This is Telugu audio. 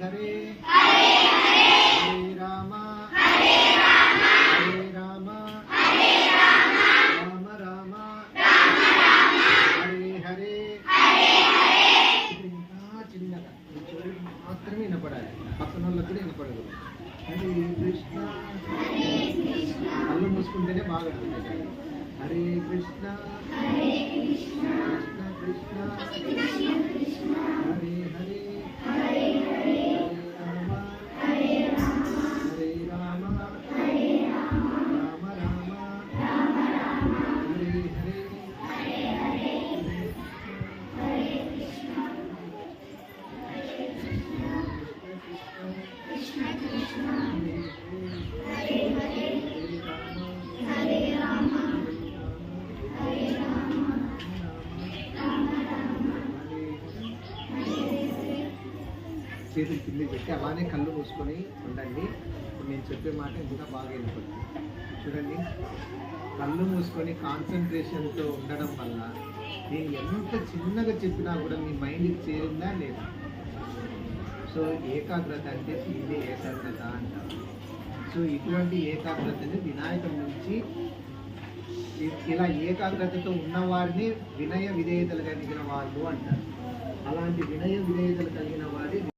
హరే హరే రామ హరే రామ రామ రామ హరే హరే. ఇంకా చిన్నగా మాత్రమే వినపడాలి, పక్కన వాళ్ళకి కూడా వినపడదు. హరే కృష్ణ కళ్ళు మూసుకుంటేనే బాగా ఉంటుంది. హరే కృష్ణ కృష్ణ కృష్ణ హరే హరే హరే రామ హరే రామ రామ రామ హరే హరే. చేతులు కింద పెట్టి అలానే కళ్ళు మూసుకొని ఉండండి. ఇప్పుడు నేను చెప్పే మాట ఇంకా బాగా వెళ్ళిపోతుంది. చూడండి, కళ్ళు మూసుకొని కాన్సన్ట్రేషన్తో ఉండడం వల్ల నేను ఎంత చిన్నగా చెప్పినా కూడా మీ మైండ్కి చేరిందా లేదా. సో ఏకాగ్రత అంటే ఇదే ఏకాగ్రత అంటారు. సో ఇటువంటి ఏకాగ్రతని వినాయకుడి నుంచి ఇలా ఏకాగ్రతతో ఉన్నవారిని వినయ విధేయతలు కలిగిన వాళ్ళు అంటారు. అలాంటి వినయ విధేయతలు కలిగిన వారి